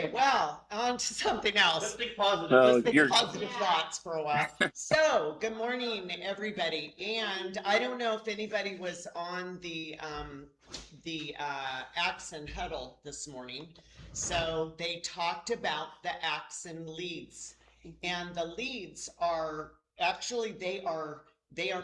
Okay, well, on to something else. Let's think positive. So Let's think you're positive thoughts for a while. So, good morning, everybody. And I don't know if anybody was on the Axon huddle this morning. So they talked about the Axon leads, and the leads are actually they are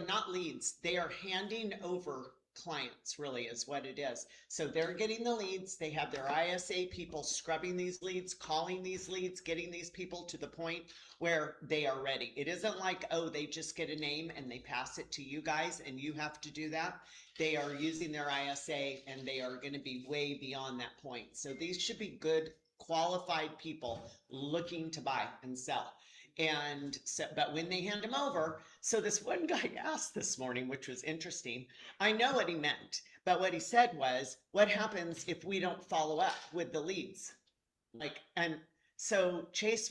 not leads. They are handing over clients, really, is what it is. So they're getting the leads. They have their ISA people scrubbing these leads, calling these leads, getting these people to the point where they are ready. It isn't like, oh, they just get a name and they pass it to you guys and you have to do that. They are using their ISA and they are going to be way beyond that point. So these should be good, qualified people looking to buy and sell. And so, but when they hand them over, so this one guy asked this morning, which was interesting. I know what he meant, but what he said was, what happens if we don't follow up with the leads? Like, and so Chase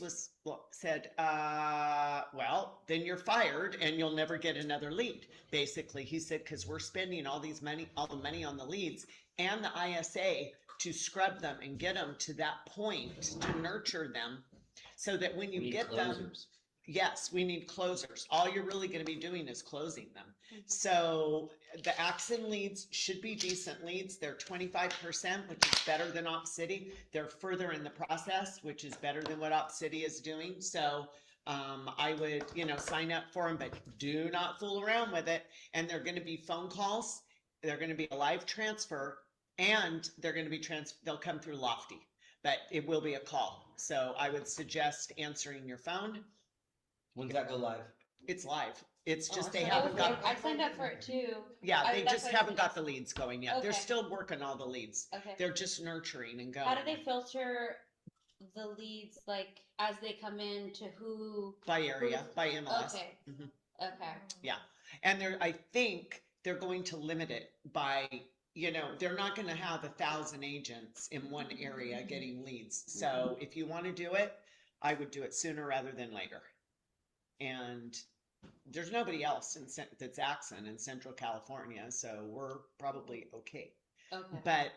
said, well, then you're fired and you'll never get another lead. Basically, he said, because we're spending all the money on the leads and the ISA to scrub them and get them to that point to nurture them so that when you get them, yes, we need closers. All you're really going to be doing is closing them. So the Axon leads should be decent leads. They're 25%, which is better than Op City. They're further in the process, which is better than what Op City is doing. So I would, sign up for them, but do not fool around with it. And they're going to be phone calls. They're going to be a live transfer, and they're going to be they'll come through Lofty, but it will be a call. So I would suggest answering your phone. When's that go live? It's live. It's just they Okay. haven't got. I signed up for it too. Yeah, they that's just why haven't got the leads going yet. They're Okay. still working all the leads. Okay. They're just nurturing and going. How do they filter the leads, like, as they come in to who? By area, by MLS. Okay. Mhm. Okay. Yeah, and I think they're going to limit it by, they're not going to have 1,000 agents in one area getting leads. So if you want to do it, I would do it sooner rather than later. And there's nobody else that's Axon in Central California, so we're probably okay. Okay. But,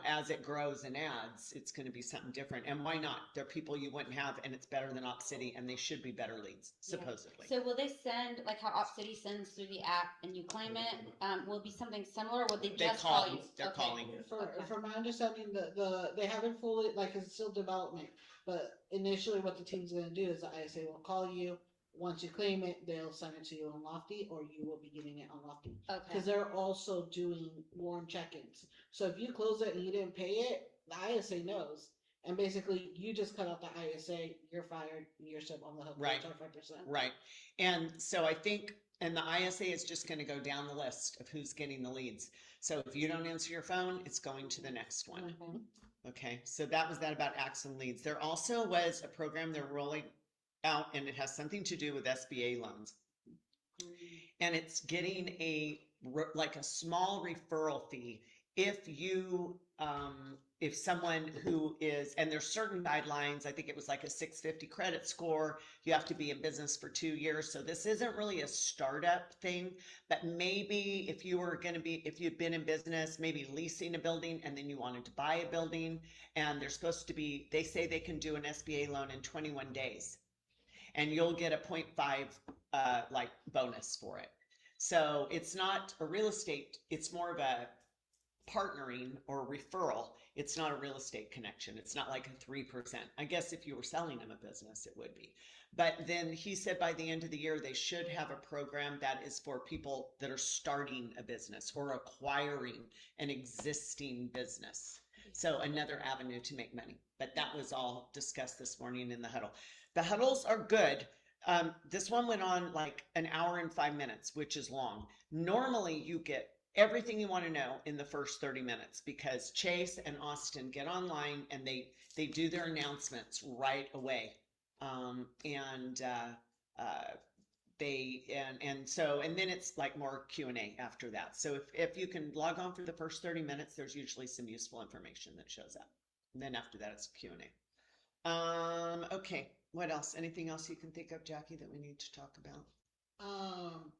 as it grows and adds, it's going to be something different. And why not? They're people you wouldn't have, and it's better than Op City, and they should be better leads, supposedly. So will they send, like how Op City sends through the app and you claim it, will it be something similar, or will they just call you? They're calling. From my understanding, they haven't fully, like, it's still development, but initially what the team's going to do is the ISA will call you. Once you claim it, they'll send it to you on Lofty, or you will be getting it on Lofty. Okay. Because they're also doing warm check-ins. So if you close it and you didn't pay it, the ISA knows. And basically, you just cut out the ISA, you're fired, you're still on the hook for 25%. Right. And so I think, and the ISA is just going to go down the list of who's getting the leads. So if you don't answer your phone, it's going to the next one. Mm-hmm. Okay. So that was that about Axon leads. There also was a program they're rolling out, and it has something to do with SBA loans. And it's getting a small referral fee if you if someone who is, and there's certain guidelines, I think it was like a 650 credit score, you have to be in business for 2 years. So this isn't really a startup thing, but maybe if you've been in business, maybe leasing a building and then you wanted to buy a building, and they say they can do an SBA loan in 21 days. And you'll get a 0.5 bonus for it. So it's not a real estate, it's more of a partnering or referral. It's not a real estate connection. It's not like a 3%. I guess if you were selling them a business, it would be. But then he said by the end of the year, they should have a program that is for people that are starting a business or acquiring an existing business. So another avenue to make money. But that was all discussed this morning in the huddle. The huddles are good. This one went on like an hour and 5 minutes, which is long. Normally you get everything you want to know in the first 30 minutes because Chase and Austin get online and they do their announcements right away. And then it's like more Q&A after that. So if you can log on for the first 30 minutes, there's usually some useful information that shows up. And then after that, it's Q&A. Okay. What else? Anything else you can think of, Jackie, that we need to talk about? I'm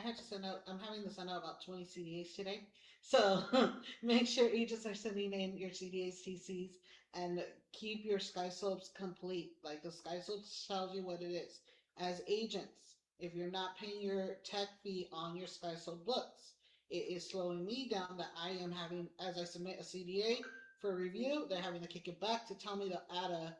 having to send out about 20 CDAs today. So make sure agents are sending in your CDAs, TCs, and keep your sky slopes complete. Like the sky slopes tells you what it is. As agents, if you're not paying your tech fee on your sky slope books, it is slowing me down that I am having, as I submit a CDA for review, they're having to kick it back to tell me to add a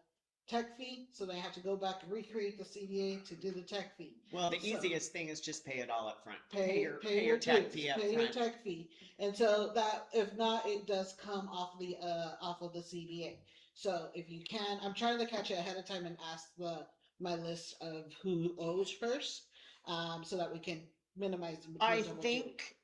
tech fee, so they have to go back and recreate the CDA to do the tech fee. Well, the So- easiest thing is just pay it all up front. Pay your tech dues, fee up pay your front. tech fee, and so that if not, it does come off of the CDA. So if you can, I'm trying to catch it ahead of time and ask my list of who owes first, so that we can minimize. the I double think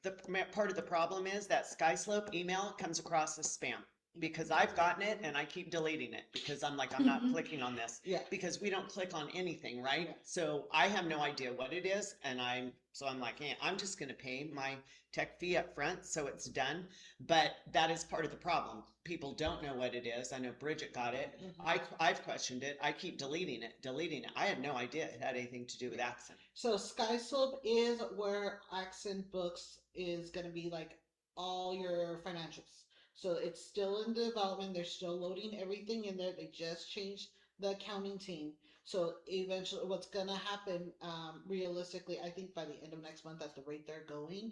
part of the problem is that SkySlope email comes across as spam because I've gotten it and I keep deleting it because I'm like, I'm not clicking on this. Yeah. Because we don't click on anything, right? Yeah. So I have no idea what it is, and I'm like, hey, I'm just going to pay my tech fee up front, so it's done. But that is part of the problem. People don't know what it is. I know Bridget got it. Mhm. I've questioned it. I keep deleting it. I had no idea it had anything to do with accent. So SkySlope is where Accent Books is going to be like all your financials. So it's still in development. They're still loading everything in there. They just changed the accounting team. So eventually, what's going to happen, realistically, I think by the end of next month, at the rate they're going,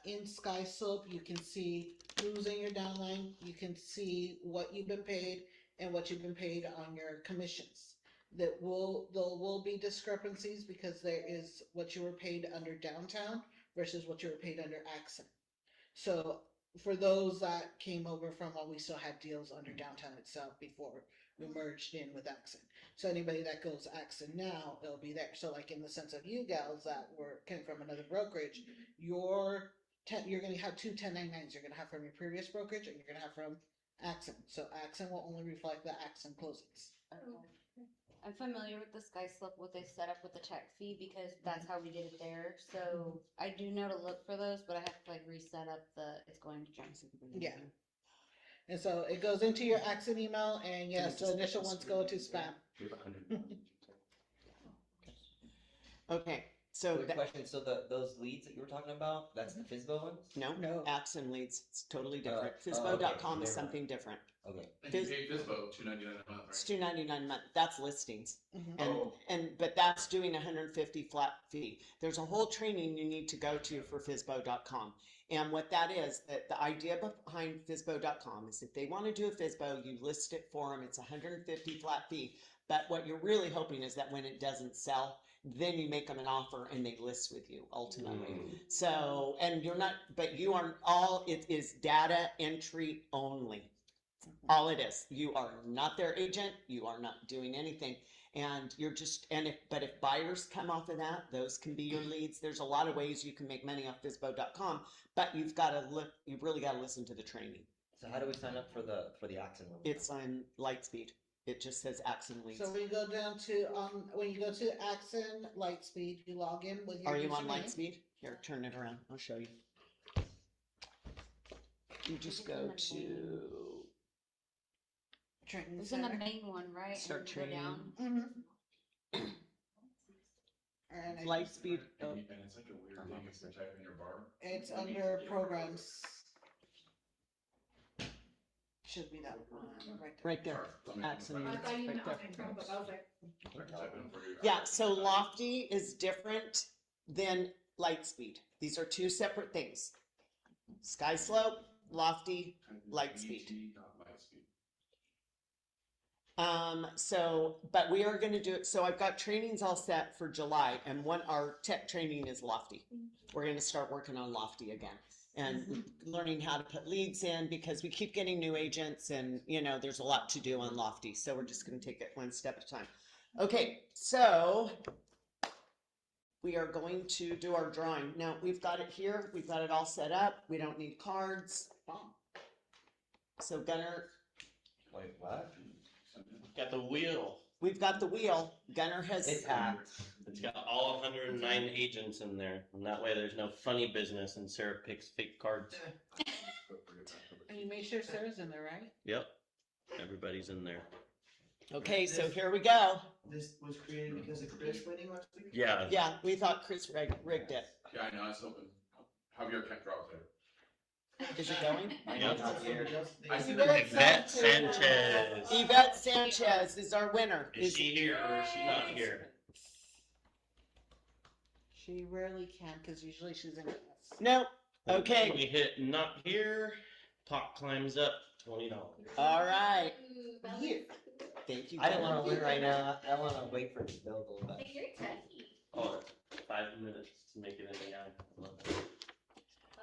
in SkySlope, you can see who's in your downline. You can see what you've been paid and what you've been paid on your commissions. There will be discrepancies because there is what you were paid under downtown versus what you were paid under Accent. So for those that came over from when we still had deals under downtown itself before we merged in with Accent. So anybody that goes Accent now, it'll be there. So like in the sense of you gals that came from another brokerage, you're going to have two 1099s. You're going to have from your previous brokerage and you're going to have from Accent. So Accent will only reflect the Accent closings. I'm familiar with the Sky Slope, what they set up with the tech fee, because that's how we did it there. So I do know to look for those, but I have to like reset up it's going to junk. Yeah. And so it goes into your Accent email, and yes, the initial ones go to spam. Okay, so Quick question. So those leads that you were talking about, that's the FISBO ones? no, accent leads. It's totally different. Okay. Fisbo.com is Never something different. Okay. And you pay FISBO $2.99 a month, It's right? $2.99 a month. That's listings. Mhm. But that's doing 150 flat fee. There's a whole training you need to go to for Fisbo.com. And what that is, that the idea behind Fisbo.com is if they want to do a Fisbo, you list it for them. It's 150 flat fee. But what you're really hoping is that when it doesn't sell, then you make them an offer and they list with you ultimately. So, and you're not, but you are it is data entry only. All it is. You are not their agent. You are not doing anything. And you're just, but if buyers come off of that, those can be your leads. There's a lot of ways you can make money off Fisbo.com, but you've really got to listen to the training. So how do we sign up for the Accent one? It's on Lightspeed. It just says Accent leads. So when you go down to when you go to Accent Lightspeed, you log in with your Are you on username. Lightspeed? Here, turn it around. I'll show you. You just go to Training It's in the center. main one, right? Start And you go training. down. Mhm. And I- Lightspeed. Oh, And it's such a weird thing if you're typing your bar. It's under programs. Should be that one right there. right there. Accent leads. Sorry, Right there. typing for you. Yeah, so Lofty is different than Lightspeed. These are two separate things. Sky Slope, Lofty, Lightspeed. But we are going to do it. So I've got trainings all set for July, and our tech training is Lofty. We're going to start working on Lofty again and learning how to put leads in because we keep getting new agents, and there's a lot to do on Lofty. So we're just going to take it one step at a time. Okay, so we are going to do our drawing. Now we've got it here. We've got it all set up. We don't need cards. So Gunnar, Wait, what? Got the wheel. we've got the wheel. Gunnar has. It's packed. It's got all 109 agents in there, and that way there's no funny business, and Sarah picks fake cards. And you make sure Sarah's in there, right? Yep, everybody's in there. Okay, so here we go. This was created because of Chris winning last week? Yeah, Yeah, we thought Chris rigged it. Yeah, I know, it's open. Javier can't draw there. Is it going? Yep. I see Yvette them. Yvette Sanchez. Yvette Sanchez is our winner. Is she here or is she not here? She rarely can because usually she's in class. No. Okay. We hit not here. Pot climbs up $20. All right. Here. Thank you. I didn't want to win right now. I want to wait for it to build a little bit. You're techie. Oh, 5 minutes to make it in the eye.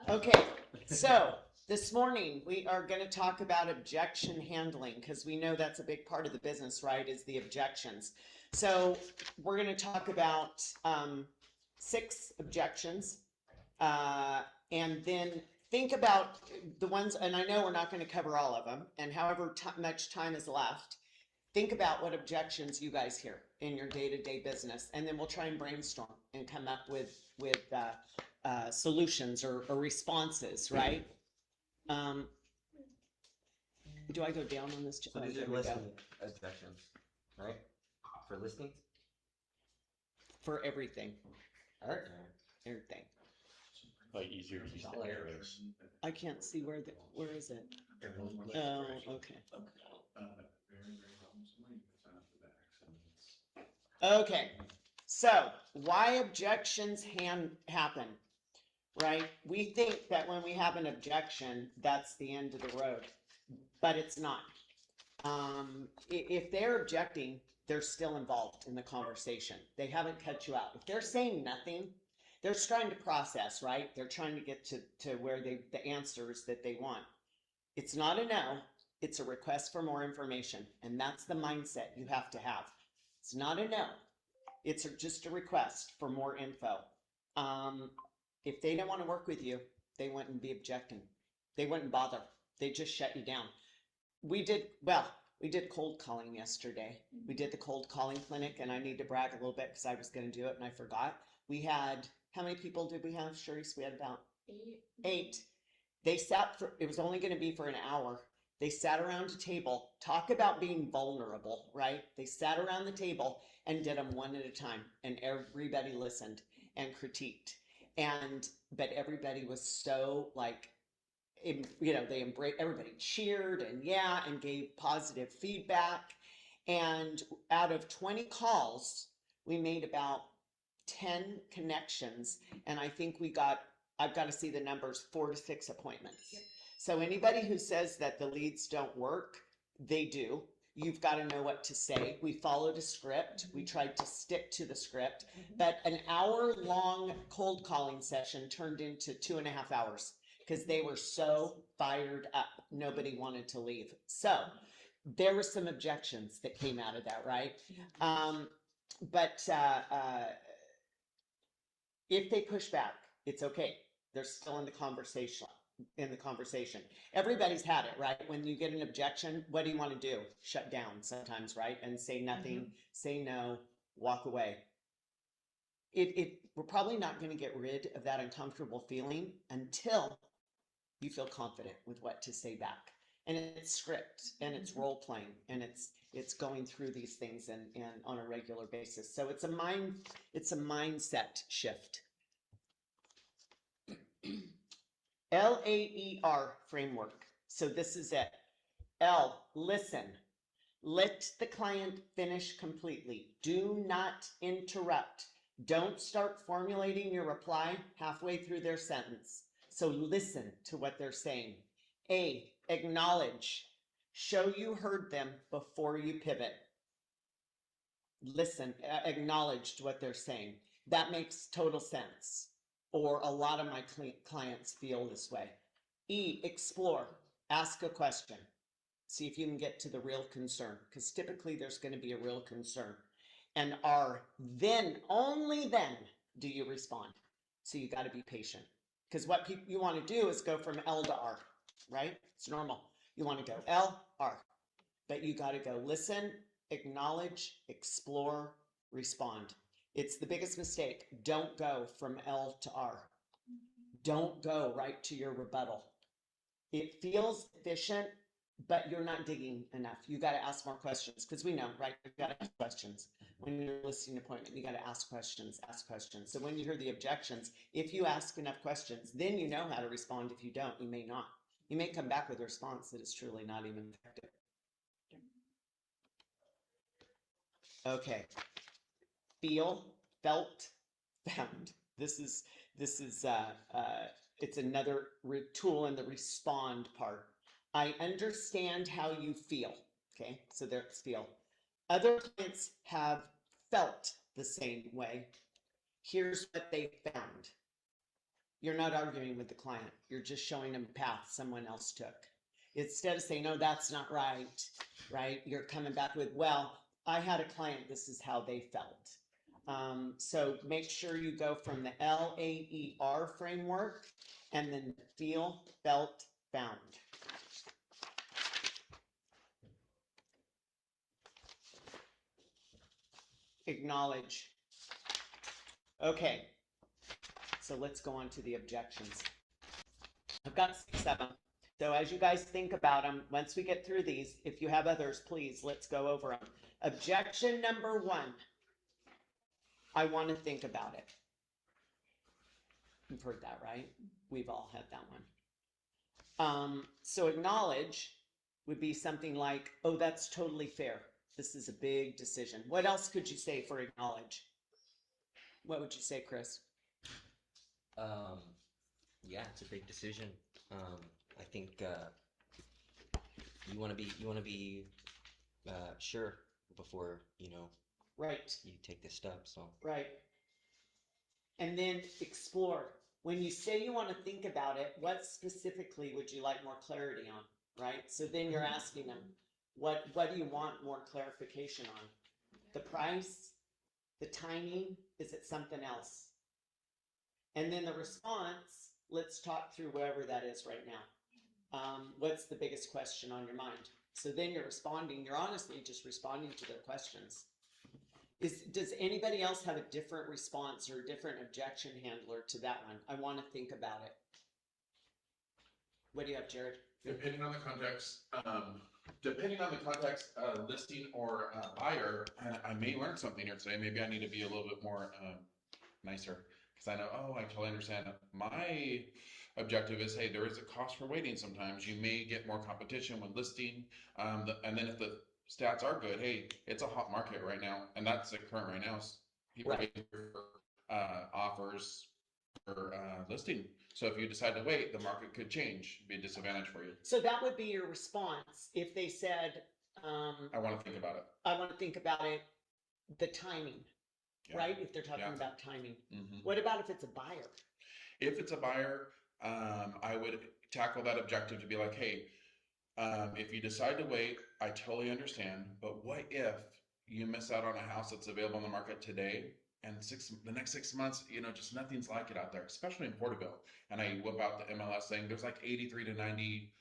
Okay, so this morning we are going to talk about objection handling because we know that's a big part of the business, right? Is the objections. So we're going to talk about 6 objections, and then think about the ones. And I know we're not going to cover all of them, and however much time is left, think about what objections you guys hear in your day-to-day business, and then we'll try and brainstorm and come up with solutions or responses, right? Do I go down on this? So these There are we go. listening objections, right? For listening? For everything, Alright. everything. Probably easier to use the arrows. I can't see where is it? Oh, okay. Okay, so why objections happen, right? We think that when we have an objection, that's the end of the road, but it's not. If they're objecting, they're still involved in the conversation. They haven't cut you out. If they're saying nothing, they're trying to process, right? They're trying to get to where the answers that they want. It's not a no, it's a request for more information, and that's the mindset you have to have. It's not a no. It's just a request for more info. If they don't want to work with you, they wouldn't be objecting. They wouldn't bother. They just shut you down. We did cold calling yesterday. We did the cold calling clinic, and I need to brag a little bit because I was going to do it and I forgot. We had, how many people did we have, Sharice? We had about 8. They sat for, it was only going to be for an hour. They sat around a table, talk about being vulnerable, right? They sat around the table and did them one at a time, and everybody listened and critiqued. But everybody was so like, they embraced, everybody cheered and gave positive feedback. And out of 20 calls, we made about 10 connections. And I think I've got to see the numbers, 4 to 6 appointments. Yep. So anybody who says that the leads don't work, they do. You've got to know what to say. We followed a script. We tried to stick to the script, but an hour-long cold calling session turned into 2.5 hours because they were so fired up. Nobody wanted to leave. So there were some objections that came out of that, right? But if they push back, it's okay. They're still in the conversation. Everybody's had it, right? When you get an objection, what do you want to do? Shut down sometimes, right? And say nothing, say no, walk away. We're probably not going to get rid of that uncomfortable feeling until you feel confident with what to say back. And it's script and it's role playing and it's going through these things and on a regular basis. So it's a mindset shift. LAER framework. So this is it. L, listen. Let the client finish completely. Do not interrupt. Don't start formulating your reply halfway through their sentence. So listen to what they're saying. A, acknowledge. Show you heard them before you pivot. Listen, acknowledge what they're saying. That makes total sense. Or a lot of my clients feel this way. E, explore. Ask a question. See if you can get to the real concern, because typically there's going to be a real concern. And R, then, only then do you respond. So you got to be patient. Because what you want to do is go from L to R, right? It's normal. You want to go L, R. But you got to go listen, acknowledge, explore, respond. It's the biggest mistake. Don't go from L to R. Don't go right to your rebuttal. It feels efficient, but you're not digging enough. You got to ask more questions because we know, right? You got to ask questions. When you're listing appointment, you got to ask questions, ask questions. So when you hear the objections, if you ask enough questions, then you know how to respond. If you don't, you may not. You may come back with a response that is truly not even effective. Okay. Feel, felt, found. This is it's another tool in the respond part. I understand how you feel. Okay, so there's feel. Other clients have felt the same way. Here's what they found. You're not arguing with the client. You're just showing them a path someone else took. Instead of saying, no, that's not right, right? You're coming back with, well, I had a client, this is how they felt. So make sure you go from the LAER framework and then feel, felt, found. Acknowledge. Okay, so let's go on to the objections. I've got 6 of them. So as you guys think about them, once we get through these, if you have others, please, let's go over them. Objection number 1. I want to think about it. You've heard that, right? We've all had that one. So acknowledge would be something like, oh, that's totally fair. This is a big decision. What else could you say for acknowledge? What would you say, Chris? Yeah, it's a big decision. I think you want to be sure before Right. you take this step. So Right. And then explore. When you say you want to think about it, what specifically would you like more clarity on? Right. So then you're asking them, what do you want more clarification on? The price, the timing, is it something else? And then the response, let's talk through wherever that is right now. What's the biggest question on your mind? So then you're responding, you're honestly just responding to their questions. Does anybody else have a different response or a different objection handler to that one? I want to think about it. What do you have, Jared? Depending on the context, listing or buyer, I may learn something here today. Maybe I need to be a little bit more nicer because I know, oh, I totally understand. My objective is, hey, there is a cost for waiting. Sometimes you may get more competition when listing, and then if the stats are good, hey, it's a hot market right now, and that's the current right now. People are waiting for offers for listing. So if you decide to wait, the market could change, be a disadvantage for you. So that would be your response if they said, I want to think about it. I want to think about it, the timing, Yeah. right? If they're talking Yeah. about timing. Mhm. What about if it's a buyer? If it's a buyer, I would tackle that objective to be like, hey, if you decide to wait, I totally understand. But what if you miss out on a house that's available on the market today, and the next 6 months, just nothing's like it out there, especially in Porterville. And I whip out the MLS saying there's like 83 to 90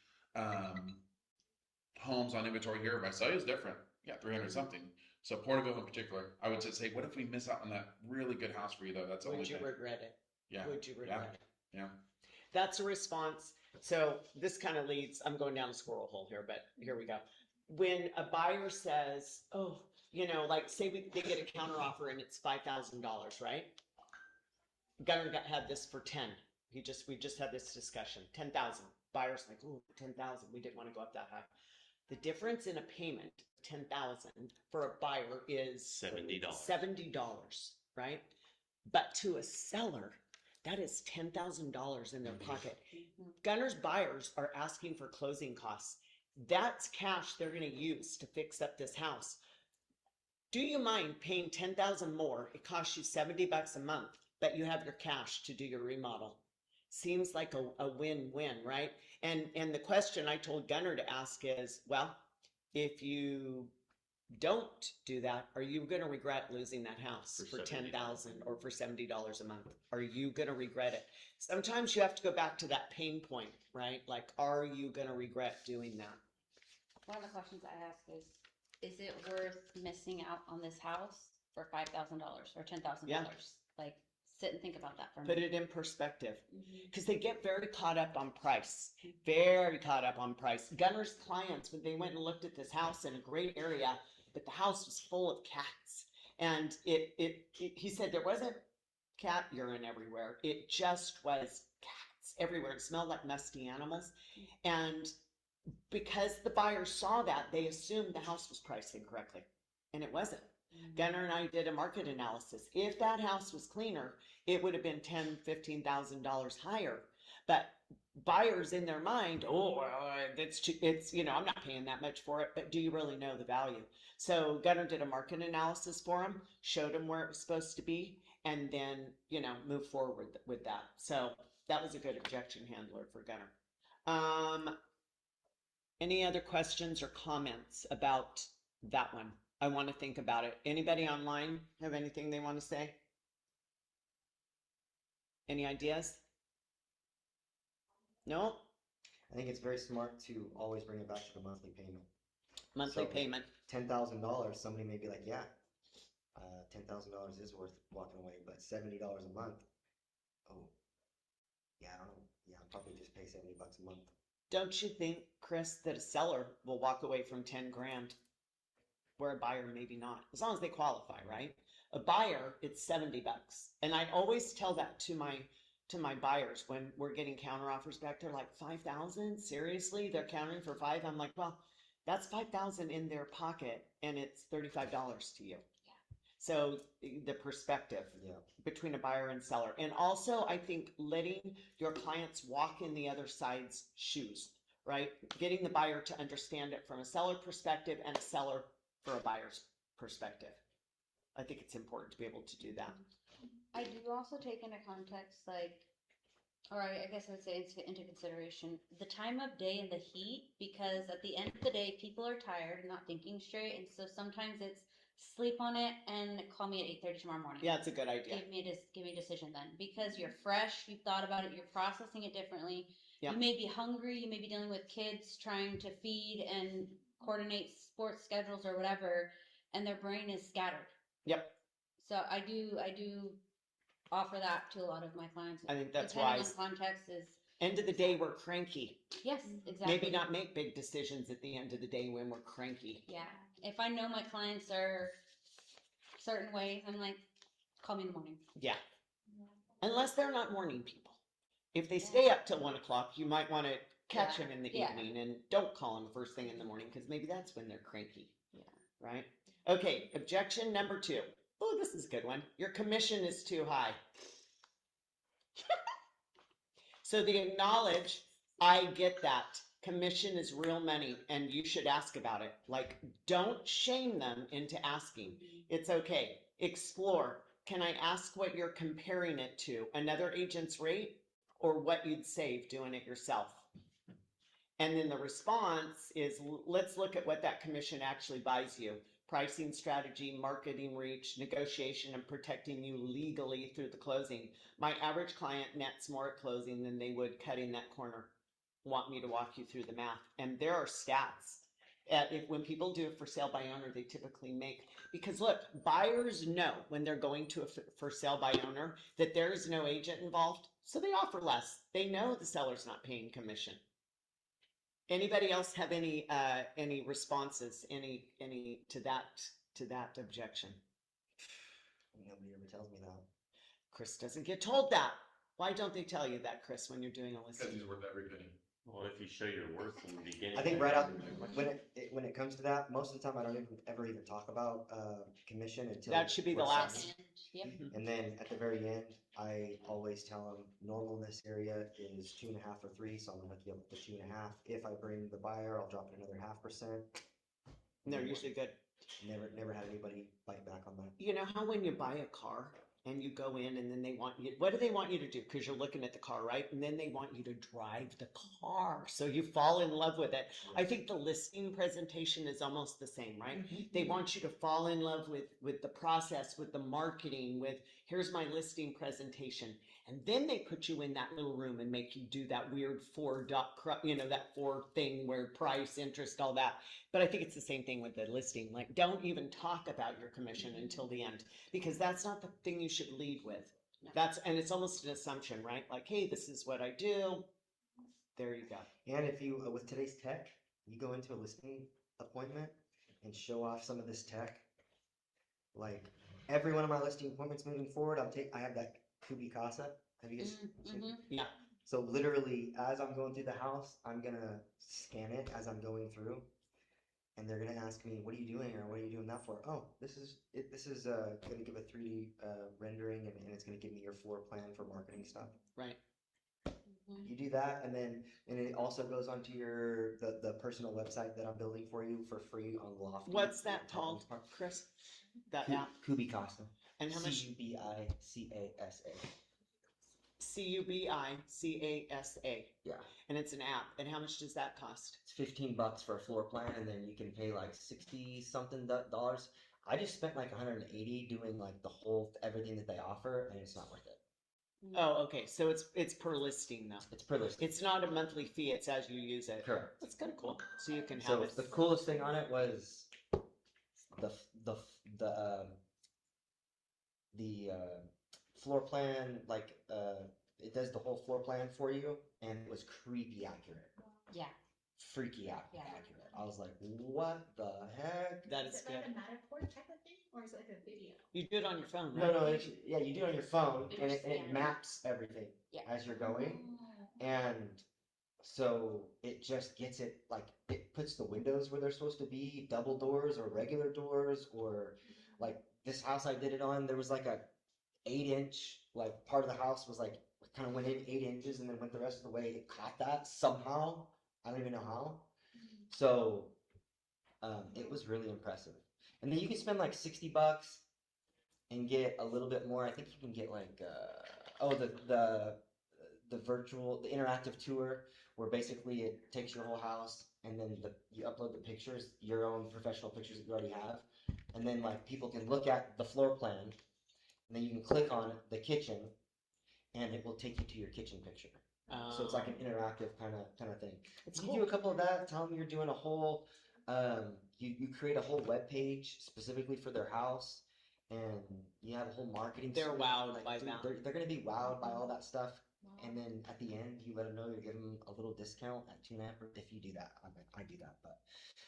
homes on inventory here. Visalia is different. Yeah, 300 something. So Porterville in particular, I would just say, what if we miss out on that really good house for you though? That's the only Would you thing. regret it? Yeah. Would you regret it? Yeah. That's a response. So this kind of leads, I'm going down a squirrel hole here, but here we go. When a buyer says, oh, like say they get a counter offer and it's $5,000, right? Gunner had this for 10. We just had this discussion. 10,000. Buyer's like, ooh, 10,000. We didn't want to go up that high. The difference in a payment, 10,000 for a buyer is $70. $70, right? But to a seller, that is $10,000 in their pocket. Gunner's buyers are asking for closing costs. That's cash they're going to use to fix up this house. Do you mind paying $10,000 more? It costs you $70 a month, but you have your cash to do your remodel. Seems like a win-win, right? And the question I told Gunner to ask is, well, if you don't do that, are you going to regret losing that house for $10,000 or for $70 a month? Are you going to regret it? Sometimes you have to go back to that pain point, right? Like, are you going to regret doing that? One of the questions I ask is it worth missing out on this house for $5,000 or $10,000? Yeah. Like, sit and think about that for a Put minute. it in perspective. Mhm. Because they get very caught up on price, very caught up on price. Gunner's clients, when they went and looked at this house in a great area, but the house was full of cats, and he said there wasn't cat urine everywhere. It just was cats everywhere. It smelled like musty animals, and because the buyers saw that, they assumed the house was priced incorrectly, and it wasn't. Gunner and I did a market analysis. If that house was cleaner, it would have been $10,000-$15,000 higher. But buyers in their mind, oh, well, it's I'm not paying that much for it. But do you really know the value? So Gunner did a market analysis for him, showed him where it was supposed to be, and then move forward with that. So that was a good objection handler for Gunner. Any other questions or comments about that one? I want to think about it. Anybody online have anything they want to say? Any ideas? No? I think it's very smart to always bring it back to the monthly payment. Monthly So- payment. $10,000, somebody may be like, yeah, $10,000 is worth walking away, but $70 a month, oh, yeah, I don't know. Yeah, I'll probably just pay $70 a month. Don't you think, Chris, that a seller will walk away from 10 grand where a buyer maybe not, as long as they qualify, right? A buyer, it's $70. And I always tell that to my buyers when we're getting counter offers back. They're like, 5,000? Seriously? They're countering for 5? I'm like, well, that's 5,000 in their pocket and it's $35 to you. So the perspective Yeah. between a buyer and seller. And also, I think letting your clients walk in the other side's shoes, right? Getting the buyer to understand it from a seller perspective and a seller for a buyer's perspective. I think it's important to be able to do that. I do also take into context, or I guess I would say into consideration the time of day and the heat, because at the end of the day, people are tired and not thinking straight, and so sometimes it's sleep on it and call me at 8:30 tomorrow morning. Yeah, it's a good idea. Give me a decision then, because you're fresh, you've thought about it, you're processing it differently. Yep. You may be hungry, you may be dealing with kids trying to feed and coordinate sports schedules or whatever, and their brain is scattered. Yep. So I do offer that to a lot of my clients. I think that's Depending wise. on context is, End of the day, we're cranky. yes, exactly. Maybe not make big decisions at the end of the day when we're cranky. Yeah. If I know my clients are certain ways, I'm like, call me in the morning. Yeah. Unless they're not morning people. If they stay up till 1 o'clock, you might want to catch them in the Yeah. evening and don't call them first thing in the morning because maybe that's when they're cranky. Yeah. Right? Okay. Objection number 2. Oh, this is a good one. Your commission is too high. So they acknowledge, I get that. Commission is real money and you should ask about it. Like, don't shame them into asking. It's okay. Explore. Can I ask what you're comparing it to? Another agent's rate or what you'd save doing it yourself? And then the response is, let's look at what that commission actually buys you. Pricing strategy, marketing reach, negotiation, and protecting you legally through the closing. My average client nets more at closing than they would cutting that corner. Want me to walk you through the math? And there are stats. When people do it for sale by owner, they typically make, because look, buyers know when they're going to a for sale by owner that there is no agent involved, so they offer less. They know the seller's not paying commission. Anybody else have any responses, any to that objection? Nobody ever tells me that. Chris doesn't get told that. Why don't they tell you that, Chris, when you're doing a Because listing? he's worth every penny. Well, if you show your worth in the beginning. I think right out when it comes to that, most of the time I don't ever even talk about commission until That should be the we're last. signing. Yep. And then at the very end, I always tell them normal in this area is 2.5 or 3, so I'm gonna hook you up with the 2.5. If I bring the buyer, I'll drop it another 0.5%. And they're usually good. Never had anybody bite back on that. You know how when you buy a car and you go in and then they want you, what do they want you to do? Because you're looking at the car, right? And then they want you to drive the car. So you fall in love with it. I think the listing presentation is almost the same, right? They want you to fall in love with the process, with the marketing, with here's my listing presentation. And then they put you in that little room and make you do that weird that 4 thing where price, interest, all that. But I think it's the same thing with the listing. Like, don't even talk about your commission until the end, because that's not the thing you should lead with. and it's almost an assumption, right? Like, hey, this is what I do. There you go. And if you, with today's tech, you go into a listing appointment and show off some of this tech. Like every one of my listing appointments moving forward, I have that Kubi Casa. Have you guys seen it? Yeah. So literally, as I'm going through the house, I'm gonna scan it as I'm going through, and they're gonna ask me, "What are you doing?" or "What are you doing that for?" Oh, this is it. This is gonna give a 3D rendering, and it's gonna give me your floor plan for marketing stuff. Right. You do that, and it also goes onto the personal website that I'm building for you for free on Lofty. What's that called, Chris? That app? Kubi Casa. And how much? Cubicasa. Cubicasa. Yeah. And it's an app. And how much does that cost? It's $15 for a floor plan, and then you can pay like 60 something dollars. I just spent like 180 doing like everything that they offer, and it's not worth it. Oh, okay. So it's per listing though. It's per listing. It's not a monthly fee. It's as you use it. Correct. That's kind of cool. So you can have So it. the coolest thing on it was the floor plan. Like it does the whole floor plan for you, and it was creepy accurate. Yeah. Freaky accurate. Yeah. I was like, what the heck? That Is is it like good. a Matterport type of thing, or is it like a video? You do it on your phone, No, right? no, yeah, you do it on your phone, and it Interesting. maps everything Yeah. as you're going, and so it just gets it, like, it puts the windows where they're supposed to be, double doors or regular doors, or like this house I did it on, there was like a 8-inch, like part of the house was like kind of went in 8 inches and then went the rest of the way. It caught that somehow. I don't even know how. So it was really impressive. And then you can spend like $60 and get a little bit more. I think you can get like the interactive tour, where basically it takes your whole house and then you upload the pictures, your own professional pictures that you already have, and then like people can look at the floor plan, and then you can click on the kitchen, and it will take you to your kitchen picture. So it's like an interactive kind of thing. It's You cool. do a couple of that. Tell them you're doing a whole. You create a whole web page specifically for their house, and you have a whole marketing. They're suite. wowed by that. They're gonna be wowed by all that stuff. And then at the end, you let them know you're giving them a little discount at TuneApp if you do that. I do that, but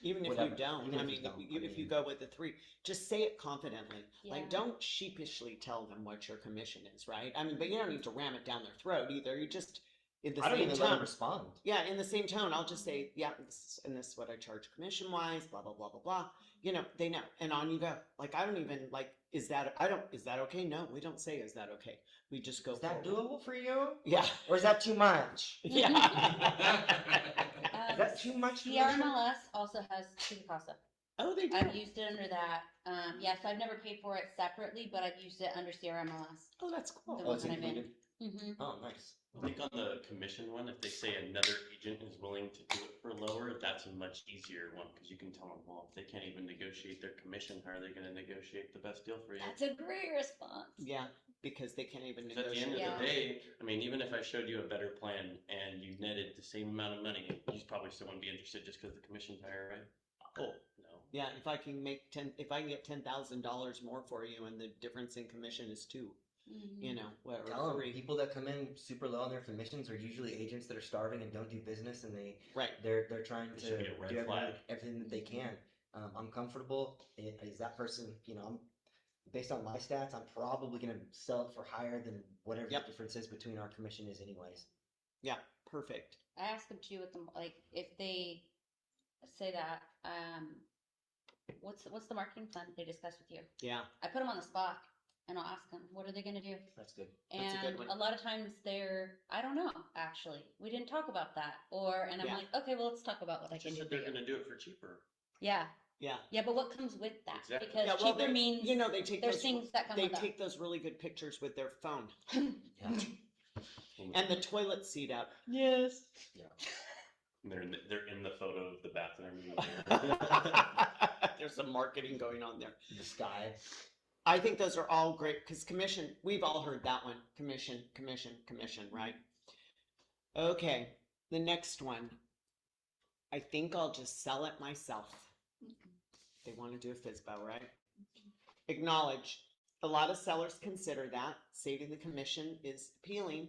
Even if whatever. you don't, Even I if you mean, don't, if you go with the 3, just say it confidently. Yeah. Like, don't sheepishly tell them what your commission is, right? I mean, but you don't need to ram it down their throat either. You just, in the I don't same even let them tone. respond. Yeah, in the same tone, I'll just say, yeah, this is what I charge commission-wise, blah, blah, blah, blah, blah. You know, they know. And on you go. Like, I don't even, like, is that okay? No, we don't say, is that okay? We just go Is that forward. doable for you? Yeah. Or is that too much? Yeah. Is that too much? commission? CRMLS also has Casa. Oh, they do. I've used it under that. Yes, I've never paid for it separately, but I've used it under CRMLS. Oh, that's The cool. Oh, one it's that I'm in. included. Mm-hmm. Oh, nice. I think on the commission one, if they say another agent is willing to do it for lower, that's a much easier one, because you can tell them, well, if they can't even negotiate their commission, how are they going to negotiate the best deal for you? That's a great response. Yeah, because they can't even 'Cause at the end negotiate. of Yeah. the day, I mean, even if I showed you a better plan and you netted the same amount of money, you probably still wouldn't be interested just because the commission's higher, right? Cool. No. Yeah, if I can get $10,000 more for you, and the difference in commission is 2, Mm-hmm. you know, or Tell 'em, 3. people that come in super low on their commissions are usually agents that are starving and don't do business, and Right. they're trying It to should be a red do flag. everything that they can. I'm comfortable. Is that person? You know, based on my stats, I'm probably gonna sell it for higher than whatever Yep. the difference is between our commission is, anyways. Yeah, perfect. I ask them too with them, like if they say that, what's the marketing plan that they discuss with you? Yeah, I put them on the spot and I'll ask them, what are they going to do? That's good. That's a And good one. a lot of times I don't know, actually. We didn't talk about that. And I'm Yeah. like, okay, well, let's talk about what I can Just do that for they're you. going to do it for cheaper. Yeah. yeah. Yeah, but what comes with that? Exactly. Because Yeah, well, cheaper means you know, they take there's those, things that come they with that. take those really good pictures with their phone Yeah. and the toilet seat up. Yes. They're in the photo of the bathroom. There's some marketing going on there. The sky. I think those are all great because commission, we've all heard that one. Commission, commission, commission, right? Okay, the next one. I think I'll just sell it myself. They want to do a FISBO, right? Acknowledge. A lot of sellers consider that. Saving the commission is appealing.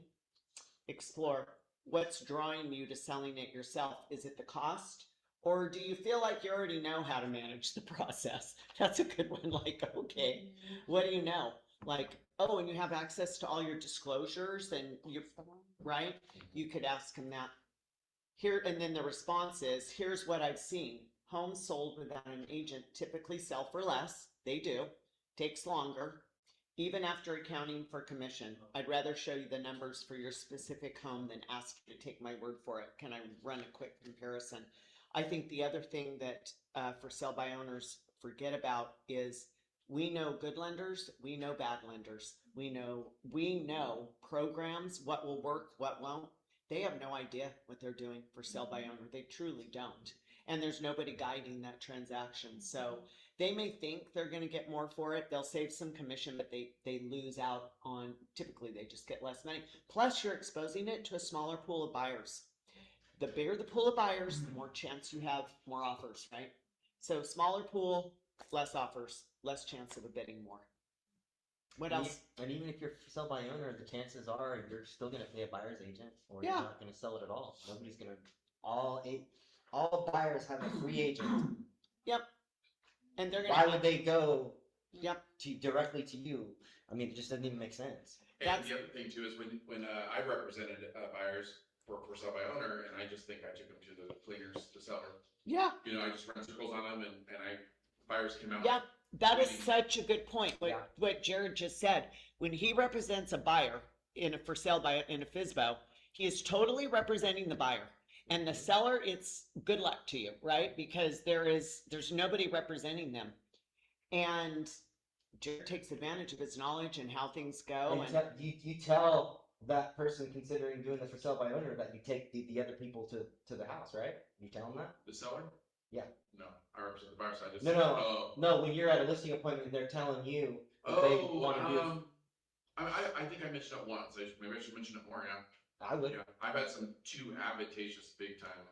Explore what's drawing you to selling it yourself. Is it the cost? Or do you feel like you already know how to manage the process? That's a good one. Like, okay, what do you know? Like, oh, and you have access to all your disclosures and you, right? You could ask them that. Here, and then the response is, here's what I've seen. Homes sold without an agent typically sell for less. They do. Takes longer. Even after accounting for commission, I'd rather show you the numbers for your specific home than ask you to take my word for it. Can I run a quick comparison? I think the other thing that for sell by owners forget about is we know good lenders, we know bad lenders, we know programs, what will work, what won't. They have no idea what they're doing for sell by owner. They truly don't. And there's nobody guiding that transaction. So they may think they're going to get more for it. They'll save some commission, but they lose out on, typically they just get less money. Plus you're exposing it to a smaller pool of buyers. The bigger the pool of buyers, the more chance you have more offers, right? So smaller pool, less offers, less chance of a bidding more. What else? And even if you're sell by owner, the chances are you're still going to pay a buyer's agent, or Yeah. you're not going to sell it at all. Nobody's going to. All buyers have a free agent. Yep. And they're going Why would they go Yep. directly to you? I mean, it just doesn't even make sense. And the other thing too is when I represented buyers for sell by owner, and I just think I took them to the cleaners, the seller. Yeah. You know, I just ran circles on them, and buyers came out. Yeah. That is winning. such a good point. What Jared just said. When he represents a buyer in a for sale by in a FSBO, he is totally representing the buyer. And the seller, it's good luck to you, right? Because there's nobody representing them. And Jared takes advantage of his knowledge and how things go. And you tell that person considering doing the for sale by owner that you take the other people to the house, right? You tell them that? The seller? Yeah. No, I represent the buyer side. No. When you're at a listing appointment, they're telling you what they want to do. I think I mentioned it once. Maybe I should mention it more. Yeah. I would. Yeah, I've had some too advantageous big time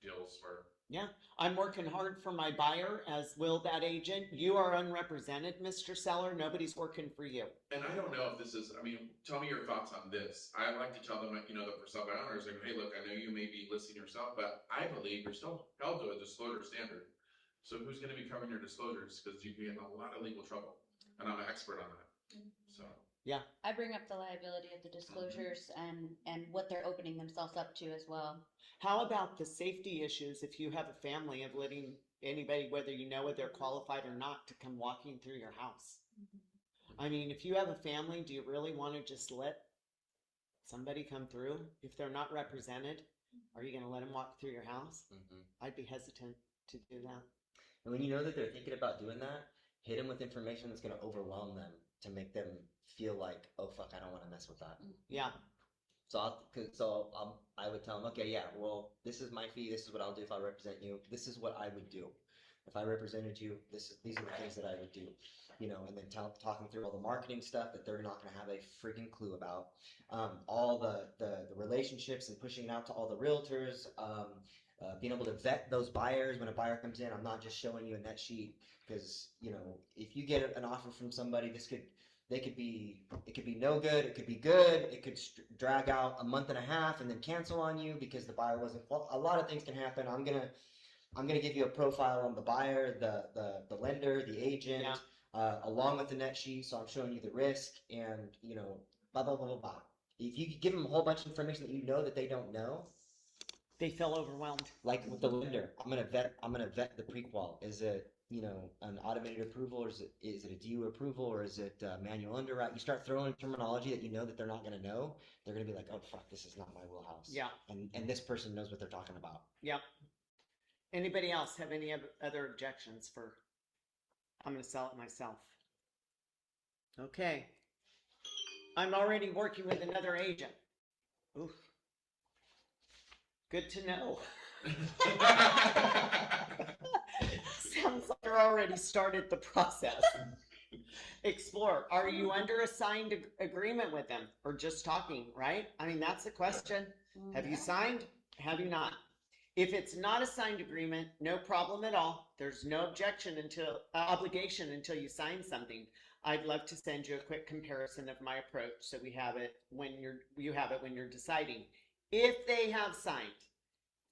deals where. Yeah, I'm working hard for my buyer, as will that agent. You are unrepresented, Mr. Seller. Nobody's working for you. And I don't know if this is. I mean, tell me your thoughts on this. I like to tell them, you know, that for sale by owners, like, hey, look, I know you may be listing yourself, but I believe you're still held to a disclosure standard. So who's going to be covering your disclosures? Because you can get in a lot of legal trouble, and I'm an expert on that. So. Yeah. I bring up the liability of the disclosures and what they're opening themselves up to as well. How about the safety issues if you have a family of letting anybody, whether you know whether they're qualified or not, to come walking through your house? I mean, if you have a family, do you really want to just let somebody come through? If they're not represented, are you going to let them walk through your house? I'd be hesitant to do that. And when you know that they're thinking about doing that, hit them with information that's going to overwhelm them to make them feel like, oh fuck, I don't want to mess with that. Yeah. So I would tell them, okay, yeah, well, this is my fee. This is what I'll do if I represent you. This is what I would do if I represented you. These are the things that I would do, you know. And then talking through all the marketing stuff that they're not going to have a freaking clue about, all the relationships and pushing it out to all the realtors. Being able to vet those buyers when a buyer comes in. I'm not just showing you a net sheet because, you know, if you get an offer from somebody, it could be no good. It could be good. It could drag out a month and a half and then cancel on you because the buyer wasn't. Well, a lot of things can happen. I'm gonna give you a profile on the buyer, the lender, the agent, along with the net sheet. So I'm showing you the risk and, you know, blah blah blah blah blah. If you give them a whole bunch of information that you know that they don't know, they feel overwhelmed. Like with the lender, I'm gonna vet the prequal. Is it, you know, an automated approval, or is it a DU approval, or is it manual underwrite? You start throwing terminology that you know that they're not gonna know. They're gonna be like, oh fuck, this is not my wheelhouse. Yeah. And this person knows what they're talking about. Yep. Anybody else have any other objections for? I'm gonna sell it myself. Okay. I'm already working with another agent. Oof. Good to know. Sounds like you're already started the process. Explore. Are you under a signed agreement with them or just talking, right? I mean, that's the question. Have you signed? Have you not? If it's not a signed agreement, no problem at all. There's no objection until obligation until you sign something. I'd love to send you a quick comparison of my approach so we have it when you have it when you're deciding. If they have signed,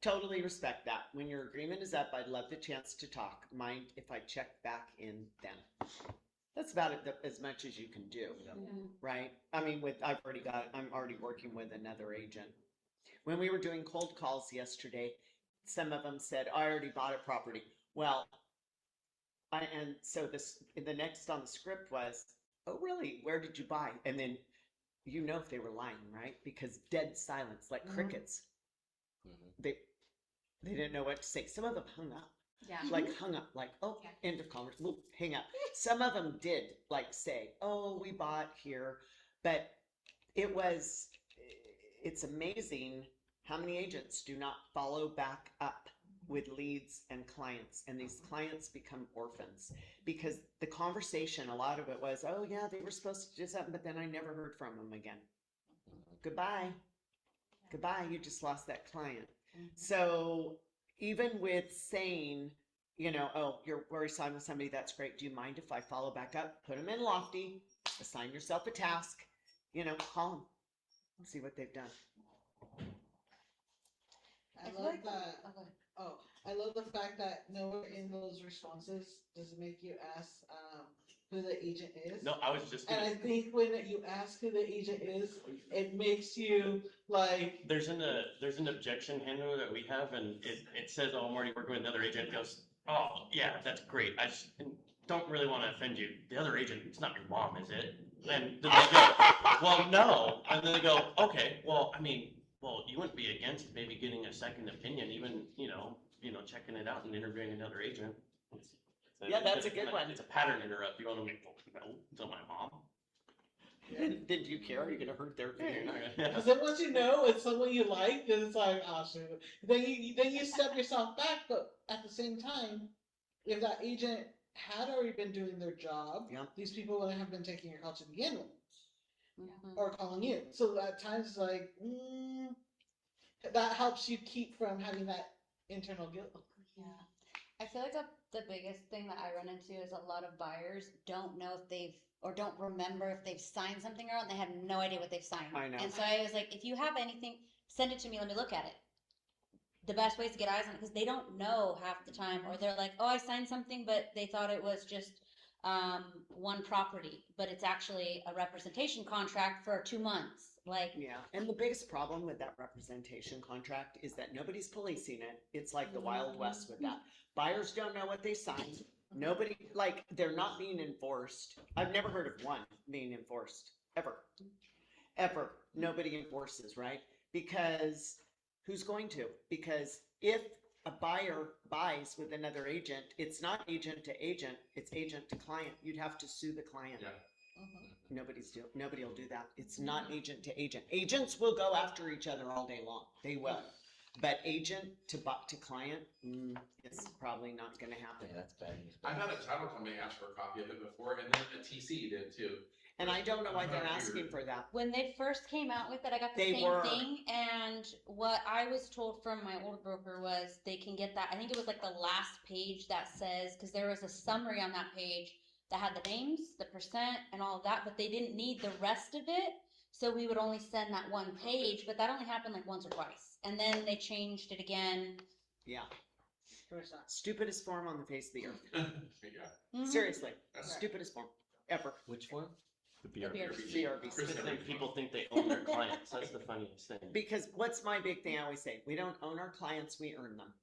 totally respect that. When your agreement is up, I'd love the chance to talk. Mind if I check back in then? That's about it, as much as you can do, right? I mean, I'm already working with another agent. When we were doing cold calls yesterday, some of them said, I already bought a property. Well, and so the next on the script was, oh, really? Where did you buy? And then if they were lying, right? Because dead silence, like crickets. They didn't know what to say. Some of them hung up. Yeah. Like hung up, like, oh, end of conversation, whoop, hang up. Some of them did like say, oh, we bought here, but it's amazing how many agents do not follow back up with leads and clients, and these clients become orphans because the conversation, a lot of it was, oh yeah, they were supposed to do something, but then I never heard from them again. Goodbye, you just lost that client. So even with saying, oh, you're worrisome with somebody, that's great. Do you mind if I follow back up? Put them in Lofty, assign yourself a task, call them, see what they've done. I love the fact that nowhere in those responses does it make you ask who the agent is. No, I was just And gonna. I think when you ask who the agent is, it makes you like. There's an objection handler that we have, and it says, "Oh, I'm already working with another agent." It goes, "Oh, yeah, that's great. I just don't really want to offend you. The other agent, it's not your mom, is it?" And then they go, "Well, no." And then they go, "Okay, well, I mean, well, you wouldn't be against maybe getting a second opinion, even checking it out and interviewing another agent." Yeah, that's a good one. It's a pattern interrupt. You want to make no, it's not my mom. Did you care? Are you gonna hurt their feelings? Because then once you know it's someone you like, then it's like, oh shoot. Then you step yourself back, but at the same time, if that agent had already been doing their job, these people wouldn't have been taking your call to begin with, or calling you. So at times, it's like that helps you keep from having that internal guilt. Yeah. I feel like the biggest thing that I run into is a lot of buyers don't know if they've or don't remember if they've signed something or not. They have no idea what they've signed. I know. And so I was like, if you have anything, send it to me. Let me look at it. The best way is to get eyes on it because they don't know half the time, or they're like, oh, I signed something, but they thought it was just one property, but it's actually a representation contract for 2 months. And the biggest problem with that representation contract is that nobody's policing it. It's like the Wild West with that. Buyers don't know what they signed. Nobody, they're not being enforced. I've never heard of one being enforced, ever. Nobody enforces, right? Because who's going to? Because if a buyer buys with another agent, it's not agent to agent, it's agent to client. You'd have to sue the client. Yeah. Nobody will do that. It's not agent to agent. Agents will go after each other all day long. They will. But agent to client, it's probably not going to happen. Yeah, that's bad news. I've had a title company ask for a copy of it before, and then a TC did too. And I don't know why they're asking for that. When they first came out with it, I got the They same were. thing. And what I was told from my old broker was they can get that. I think it was like the last page that says, because there was a summary on that page that had the names, the percent, and all of that, but they didn't need the rest of it. So we would only send that one page, but that only happened like once or twice. And then they changed it again. Yeah. Stupidest form on the face of the earth. Yeah. Seriously. Stupidest form ever. Which one? The BRB. BRB. Because then people think they own their clients. That's the funniest thing. Because what's my big thing I always say? We don't own our clients, we earn them.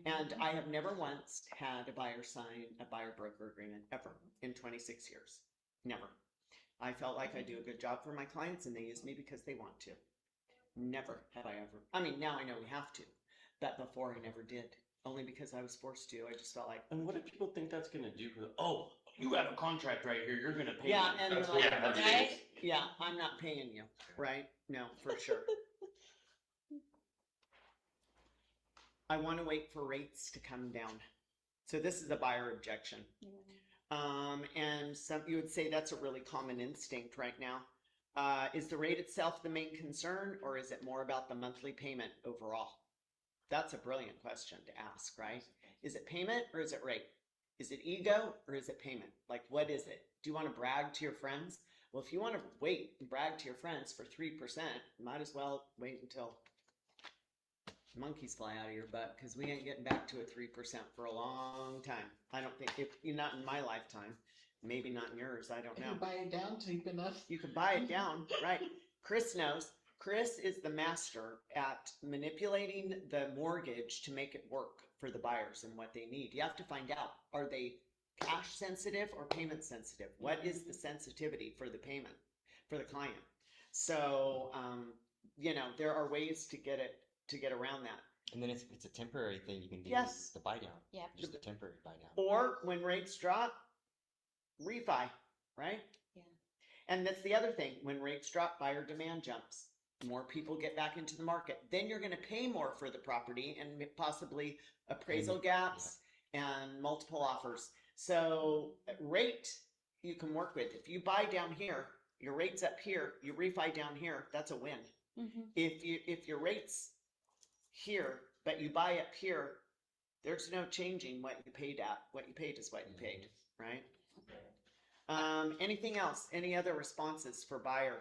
And I have never once had a buyer sign a buyer broker agreement ever in 26 years. Never. I felt like I do a good job for my clients and they use me because they want to. Never have I ever. I mean, now I know we have to, but before I never did. Only because I was forced to. I just felt like. And what do people think that's going to do? Oh, you have a contract right here. You're going to pay me. And That's like, that's right? yeah, I'm not paying you, right? No, for sure. I want to wait for rates to come down. So this is a buyer objection. And you would say that's a really common instinct right now. Is the rate itself the main concern, or is it more about the monthly payment overall? That's a brilliant question to ask, right? Is it payment or is it rate? Is it ego or is it payment? Like, what is it? Do you want to brag to your friends? Well, if you want to wait and brag to your friends for 3%, might as well wait until monkeys fly out of your butt, because we ain't getting back to a 3% for a long time. I don't think, if you're not in my lifetime, maybe not in yours, I don't If know. you buy it down cheap enough. You can buy it down, right? Chris knows. Chris is the master at manipulating the mortgage to make it work for the buyers and what they need. You have to find out, are they cash sensitive or payment sensitive? What is the sensitivity for the payment for the client? So, there are ways to get around that. And then if it's a temporary thing, you can do Yes. the buy down. Yeah. Just a temporary buy down. Or when rates drop, refi, right? Yeah. And that's the other thing. When rates drop, buyer demand jumps. More people get back into the market. Then you're going to pay more for the property and possibly appraisal gaps and multiple offers. So rate you can work with. If you buy down here, your rate's up here, you refi down here, that's a win. Mm-hmm. If your rate's here, but you buy up here, there's no changing what you paid at. What you paid is what you paid, right? Anything else? Any other responses for buyer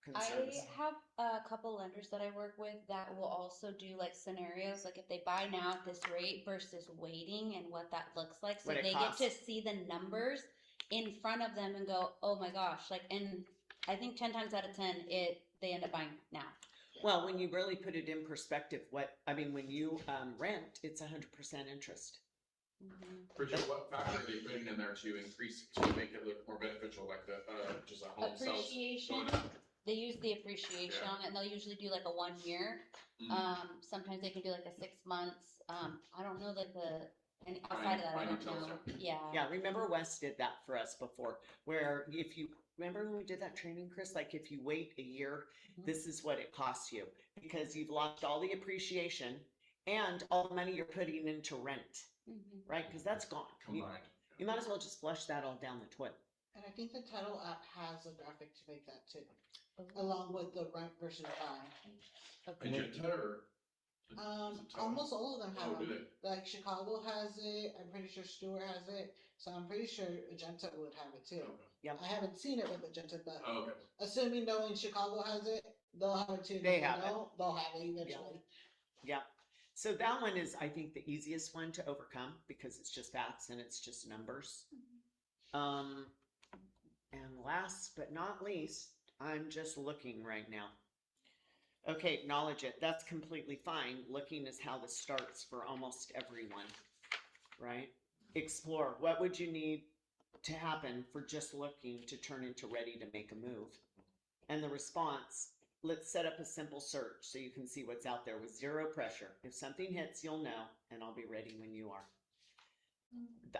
concerns? I have a couple lenders that I work with that will also do like scenarios, like if they buy now at this rate versus waiting and what that looks like. So What it they costs. get to see the numbers in front of them and go, oh my gosh, like, and I think 10 times out of 10, they end up buying now. Well, when you really put it in perspective, when you rent, it's 100% interest. Mm-hmm. Bridget, what factor are they putting in there to make it look more beneficial, like just a home sells Appreciation. going up? They use the appreciation on it, and they'll usually do like a 1 year. Sometimes they can do like a 6 months. I don't know that and outside of that, I don't know. Yeah. Yeah, remember Wes did that for us before, where remember when we did that training, Chris? Like if you wait a year, this is what it costs you, because you've lost all the appreciation and all the money you're putting into rent, right? Because that's gone. Combined. You might as well just flush that all down the toilet. And I think the title app has a graphic to make that too, along with the rent versus buy. Magenta or? Almost all of them have Oh, do them. Like Chicago has it. I'm pretty sure Stewart has it. So I'm pretty sure Magenta would have it too. Yep. I haven't seen it with Magenta, but Oh, okay. assuming knowing Chicago has it, they'll have it too. They have it. They'll have it eventually. Yeah. So that one is, I think, the easiest one to overcome, because it's just facts and it's just numbers. And last but not least, I'm just looking right now. Okay, acknowledge it. That's completely fine. Looking is how this starts for almost everyone, right? Explore. What would you need to happen for just looking to turn into ready to make a move? And the response, let's set up a simple search so you can see what's out there with zero pressure. If something hits, you'll know, and I'll be ready when you are.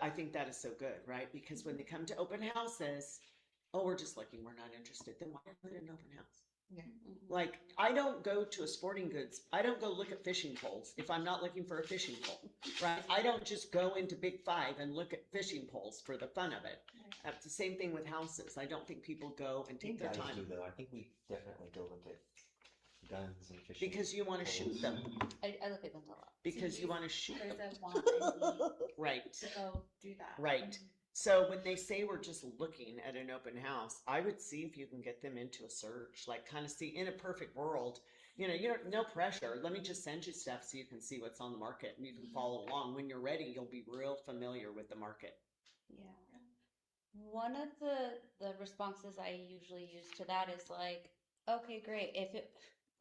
I think that is so good, right? Because when they come to open houses, oh, we're just looking, we're not interested. Then why are they in an open house? Yeah. Like, I don't go to a sporting goods. I don't go look at fishing poles if I'm not looking for a fishing pole, right? I don't just go into Big Five and look at fishing poles for the fun of it. It's the same thing with houses. I don't think people go and take their guys time. do though. I think we definitely go look at guns and fishing. Because you want to shoot them. I look at them a lot. Because you want to shoot There's them. a want and Right. need to go do that. Right. So when they say we're just looking at an open house, I would see if you can get them into a search, like kind of see in a perfect world, you don't, no pressure. Let me just send you stuff so you can see what's on the market and you can follow along. When you're ready, you'll be real familiar with the market. Yeah. One of the responses I usually use to that is like, okay, great.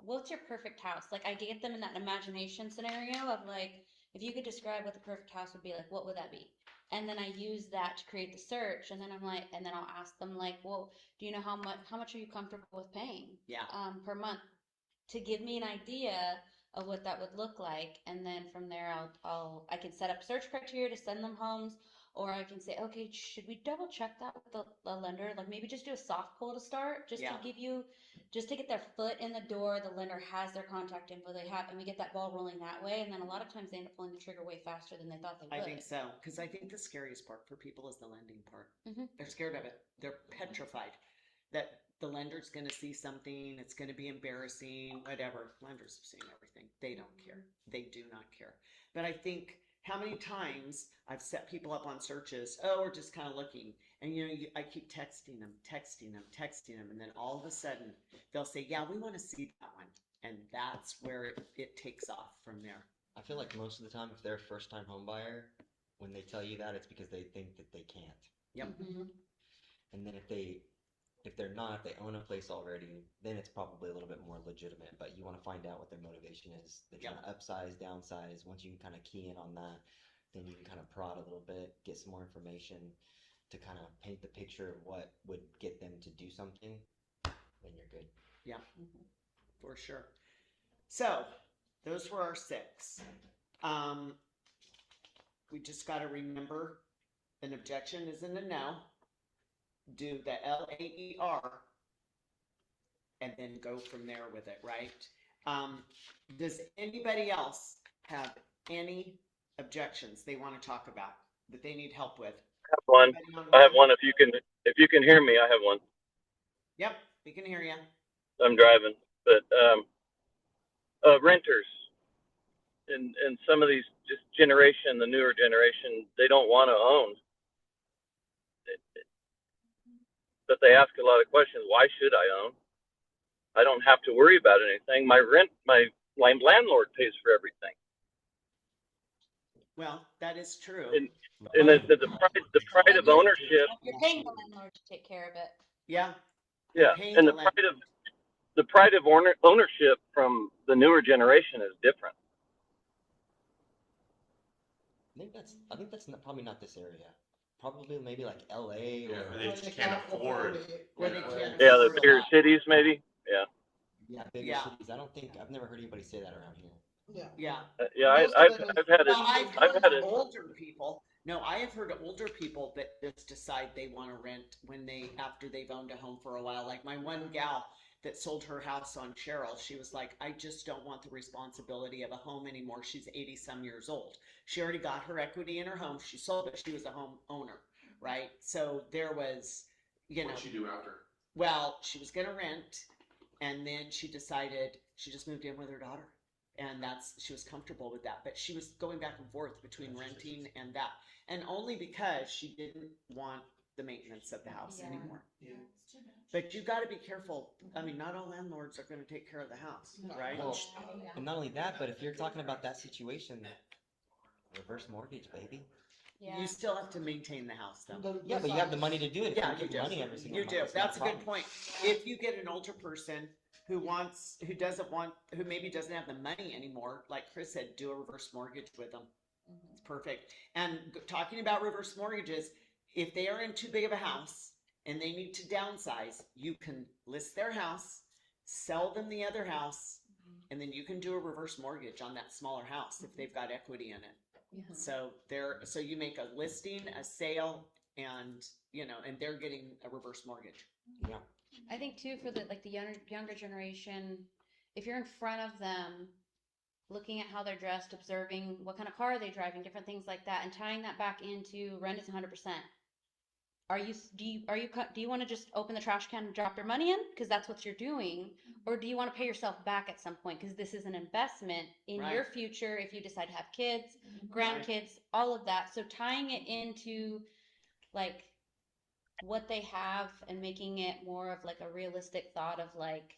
What's your perfect house? Like I get them in that imagination scenario of like, if you could describe what the perfect house would be, like, what would that be? And then I use that to create the search. And then and then I'll ask them like, well, do you know how much are you comfortable with paying? Yeah. Per month, to give me an idea of what that would look like. And then from there, I can set up search criteria to send them homes, or I can say, okay, should we double check that with the lender? Like maybe just do a soft pull to start, just to get their foot in the door. The lender has their contact info and we get that ball rolling that way. And then a lot of times they end up pulling the trigger way faster than they thought they would. I think so. Because I think the scariest part for people is the lending part. Mhm. They're scared of it. They're petrified. that the lender's going to see something, it's going to be embarrassing, whatever. Lenders have seen everything. They don't care. They do not care. But I think how many times I've set people up on searches, oh, we're just kind of looking. And I keep texting them, and then all of a sudden they'll say, yeah, we want to see that one. And that's where it takes off from there. I feel like most of the time, if they're a first-time home buyer, when they tell you that, it's because they think that they can't. Yep. And then if they're not, if they own a place already, then it's probably a little bit more legitimate. But you want to find out what their motivation is. They're trying to upsize, downsize. Once you can kind of key in on that, then you can kind of prod a little bit, get some more information to kind of paint the picture of what would get them to do something. Then you're good. Yeah, for sure. So those were our 6. We just got to remember an objection isn't a no. Do the LAER and then go from there with it, right? Does anybody else have any objections they want to talk about that they need help with? have one. I have one. If you can hear me, I have one. Yep, we can hear you. I'm driving, but renters and some of these just generation, the newer generation, they don't want to own, but they ask a lot of questions. Why should I own? I don't have to worry about anything. My landlord pays for everything. Well, that is true. And the pride of ownership. You're paying the landlord to take care of it. Yeah. Yeah, and the pride of ownership from the newer generation is different. I think that's probably not this area. Probably maybe like LA Yeah, or they just can't afford. Where they can't Yeah, the afford a bigger lot. cities maybe. Yeah. bigger Yeah. cities. I've never heard anybody say that around here. Yeah. Yeah, Most of I've it is- had it. Well, I've I've heard had it. older people. No, I have heard older people that just decide they want to rent after they've owned a home for a while. Like my one gal that sold her house on Cheryl, she was like, I just don't want the responsibility of a home anymore. She's 80 some years old. She already got her equity in her home. She sold it. She was a home owner, right? So there was, What'd she do after? well, she was going to rent, and then she decided she just moved in with her daughter. And she was comfortable with that. But she was going back and forth between renting and that. And only because she didn't want the maintenance of the house anymore. Yeah. But you got to be careful. I mean, not all landlords are going to take care of the house, right? Well, and not only that, but if you're talking about that situation, reverse mortgage, baby. Yeah. You still have to maintain the house, though. Yeah, but you have the money to do it. If Yeah, you you get do. money every single You month, do. it's not That's a good point. If you get an older person who maybe doesn't have the money anymore, like Chris said, do a reverse mortgage with them. It's perfect. And talking about reverse mortgages, if they are in too big of a house and they need to downsize, you can list their house, sell them the other house, and then you can do a reverse mortgage on that smaller house if they've got equity in it. So you make a listing, a sale, and and they're getting a reverse mortgage. Yeah. I think too for the younger generation, if you're in front of them, looking at how they're dressed, observing what kind of car are they driving, different things like that, and tying that back into rent is 100%. Do you want to just open the trash can and drop your money in because that's what you're doing, or do you want to pay yourself back at some point because this is an investment in your future if you decide to have kids, grandkids, all of that. So tying it into like what they have and making it more of like a realistic thought of like,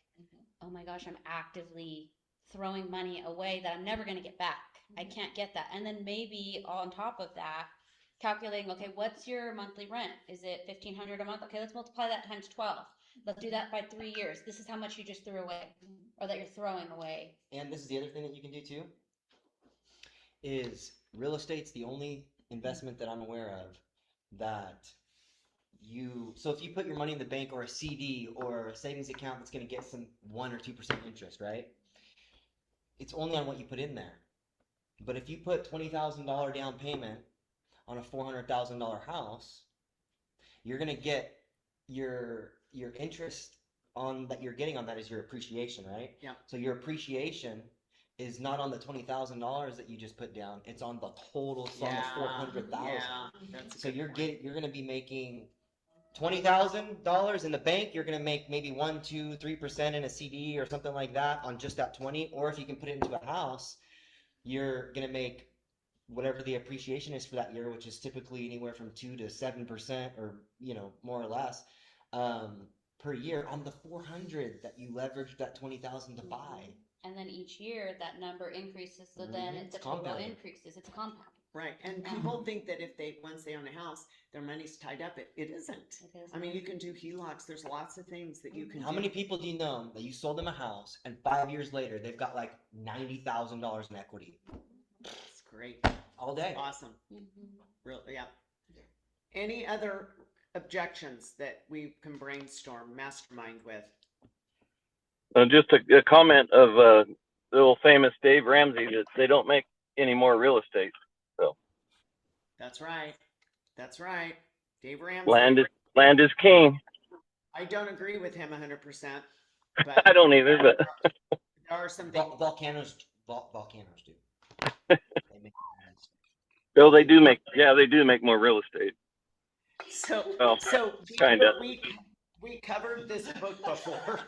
oh my gosh, I'm actively throwing money away that I'm never going to get back. I can't get that. And then maybe on top of that, calculating, okay, what's your monthly rent? Is it $1,500 a month? Okay, let's multiply that times 12. Let's do that by 3 years. This is how much you just threw away or that you're throwing away. And this is the other thing that you can do too, is real estate's the only investment that I'm aware of that so if you put your money in the bank or a CD or a savings account that's going to get some 1 or 2% interest, right? It's only on what you put in there. But if you put $20,000 down payment on a $400,000 house, you're going to get your interest on that you're getting on that is your appreciation, right? Yeah. So your appreciation is not on the $20,000 that you just put down. It's on the total sum of $400,000. Yeah, that's So you're going to be making $20,000 in the bank, you're gonna make maybe 1, 2, 3% in a CD or something like that on just that 20. Or if you can put it into a house, you're gonna make whatever the appreciation is for that year, which is typically anywhere from 2 to 7%, or more or less, per year on the 400 that you leveraged that 20,000 to buy. And then each year that number increases, so then It's the total compounding. increases. It's a compound. Right, and people think that if once they own a house, their money's tied up. It isn't. It is. I mean, you can do HELOCs. There's lots of things that you can How do. many people do you know that you sold them a house and 5 years later they've got like $90,000 in equity That's great. all day? Awesome. Mhm. Real, yeah. Any other objections that we can brainstorm, mastermind with? Just a comment of the old famous Dave Ramsey that they don't make any more real estate. So That's right. That's right. Dave Ramsey. land is king. I don't agree with him 100%, I but don't either, but there are some things. Volcanoes do. They make no, they do make more real estate. So, Well, so kinda. we covered this book before.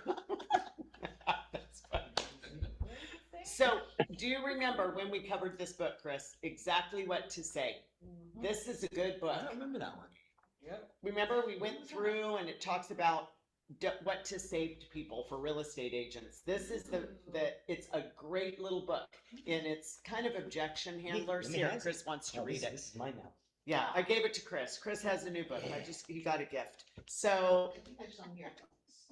That's funny. So, do you remember when we covered this book, Chris? Exactly what to say. This is a good book. I don't remember that one. Yep. Remember, we went through and it talks about what to say to people for real estate agents. This is it's a great little book, and it's kind of objection handlers let me here. have it. Chris wants to Oh, read it. This is mine now. Yeah, I gave it to Chris. Chris has a new book. He got a gift. So,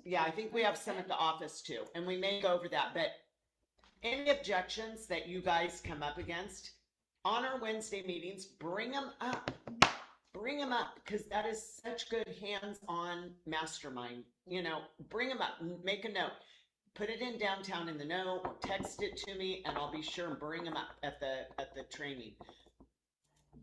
yeah, I think we have some at the office too, and we may go over that. But any objections that you guys come up against on our Wednesday meetings, bring them up. Bring them up, because that is such good hands-on mastermind. Bring them up, make a note, put it in downtown in the note, or text it to me, and I'll be sure and bring them up at the training.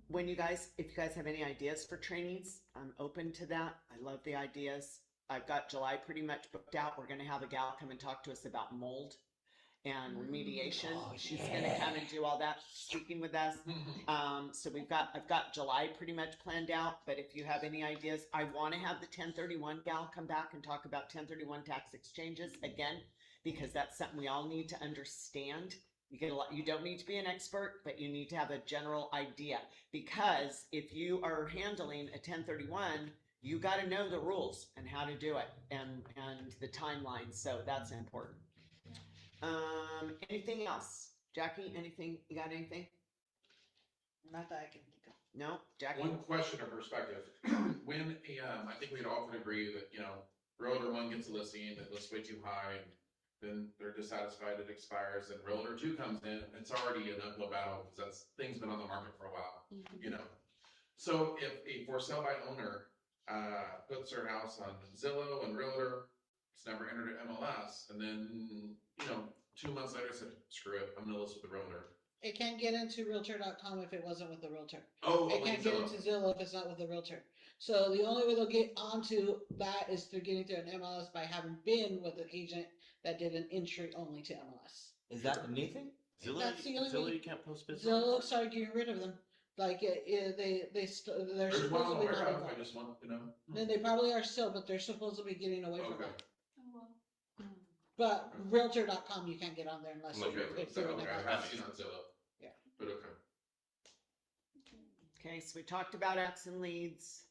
If you guys have any ideas for trainings, I'm open to that. I love the ideas. I've got July pretty much booked out. We're going to have a gal come and talk to us about mold and remediation. Oh, She's going to come and do all that, speaking with us. So I've got July pretty much planned out. But if you have any ideas, I want to have the 1031 gal come back and talk about 1031 tax exchanges again, because that's something we all need to understand. You don't need to be an expert, but you need to have a general idea, because if you are handling a 1031, you got to know the rules and how to do it, and the timeline. So that's important. Anything else? Jackie, anything? You got anything? Not that I can think of. No? Jackie? One question or perspective. When I think we'd all can agree that, realtor one gets a listing that lists way too high, then they're dissatisfied, it expires, and realtor two comes in, it's already an uphill battle because thing's been on the market for a while, So if a for sale by owner puts their house on Zillow and realtor, it's never entered at MLS, and then 2 months later said, screw it, I'm gonna list with the realtor. It can't get into realtor.com if it wasn't with the realtor. Oh, It can't get into Zillow if it's not with the realtor. So the only way they'll get onto that is through getting through an MLS by having been with an agent that did an entry only to MLS. Is that the new thing? That's the only way. You can't post business. Zillow started getting rid of them. Like they're There's supposed one to I'm be aware letting of, go. I just want to know. Then they probably are still, but they're supposed to be getting away from Okay. that. But realtor.com you can't get on there unless Okay, it's so, through an okay, I MLS. have seen on Zillow. Yeah. But okay. Okay, so we talked about X and leads.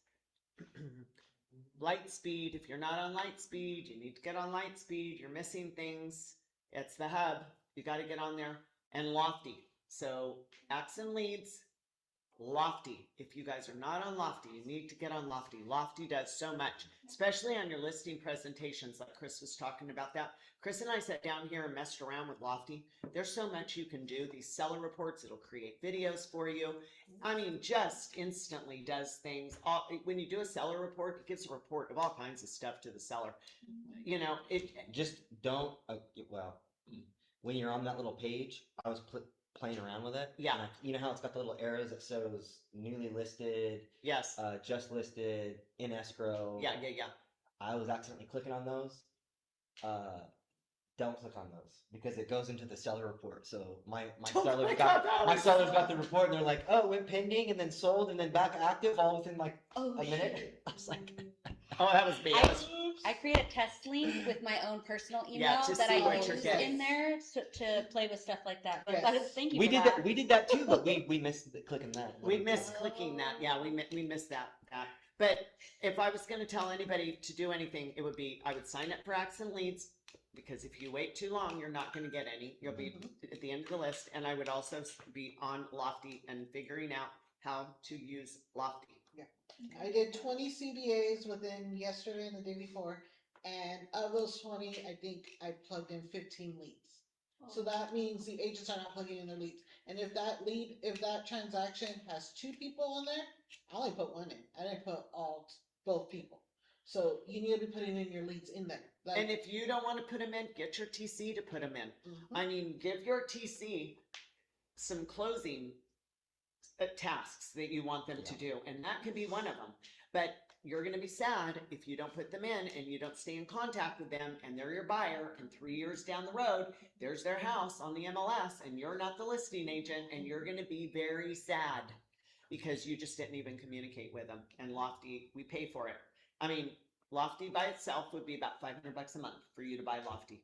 Lightspeed. If you're not on Lightspeed, you need to get on Lightspeed. You're missing things. It's the hub. You got to get on there. And Lofty. So X and leads, Lofty. If you guys are not on Lofty, you need to get on Lofty. Lofty does so much, especially on your listing presentations, like Chris was talking about that. Chris and I sat down here and messed around with Lofty. There's so much you can do. These seller reports, it'll create videos for you. I mean, just instantly does things. When you do a seller report, it gives a report of all kinds of stuff to the seller. Just don't. When you're on that little page, I was playing around with it. Yeah. And you know how it's got the little arrows that shows newly listed, Yes. just listed, in escrow. Yeah. I was accidentally clicking on those. Don't click on those because it goes into the seller report. So my seller's got the report and they're like, oh, it went pending and then sold and then back active all within like a minute. I was like, Oh, that was me. I create a test link with my own personal email Yeah, to that see I what you're use getting. in there to play with stuff like that. But Yes. thank you We for did that. that. We did that too, but we missed clicking that. We missed clicking that. Yeah, we missed that. But if I was going to tell anybody to do anything, it would be I would sign up for Accent Leads, because if you wait too long, you're not going to get any. You'll be at the end of the list. And I would also be on Lofty and figuring out how to use Lofty. I did 20 CDAs within yesterday and the day before, and of those 20, I think I plugged in 15 leads. So that means the agents are not plugging in their leads. And if that transaction has 2 people on there, I only put 1 in. I didn't put both people. So you need to be putting in your leads in there. And if you don't want to put them in, get your TC to put them in. Mhm. I mean, give your TC some closing tasks that you want them to do, and that could be one of them. But you're going to be sad if you don't put them in and you don't stay in contact with them, and they're your buyer, and 3 years down the road, there's their house on the MLS, and you're not the listing agent, and you're going to be very sad because you just didn't even communicate with them. And Lofty, we pay for it. I mean, Lofty by itself would be about $500 a month for you to buy Lofty.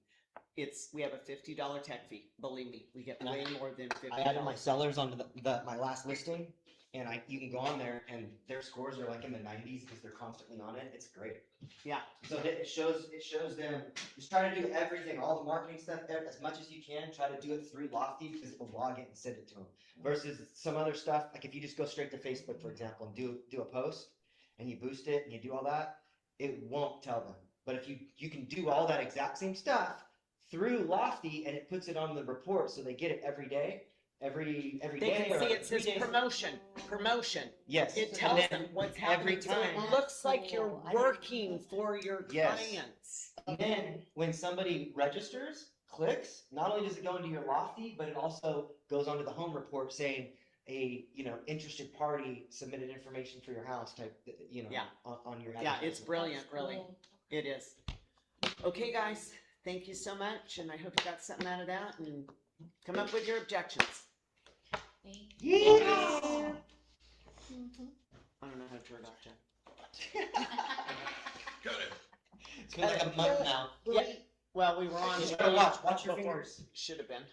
We have a $50 tech fee. Believe me, we get And way more than $50. I added my sellers onto my last listing, and you can go on there, and their scores are like in the 90s because they're constantly on it. It's great. Yeah. So it shows them. Just try to do everything, all the marketing stuff, as much as you can. Try to do it through Lofty because it will log it and send it to them. Versus some other stuff, like if you just go straight to Facebook, for example, and do a post, and you boost it and you do all that, it won't tell them. But if you can do all that exact same stuff through Lofty, and it puts it on the report, so they get it every day, every They day. can or see it 3 says days. promotion. Yes. It And tells then them what's every happening. So it time. looks like you're Cool. I didn't working for your Yes. clients. And then when somebody registers, clicks, not only does it go into your Lofty, but it also goes onto the home report saying a interested party submitted information for your house type, Yeah. on your Yeah, it's advertisement. brilliant, That's really. cool. It is. Okay, guys, thank you so much, and I hope you got something out of that, and come up with your objections. Yeah. I don't know how to turn it off, Jen. Got it. It's been like a month now. Yeah. Well, we were on. You gotta watch your before. fingers. Should have been.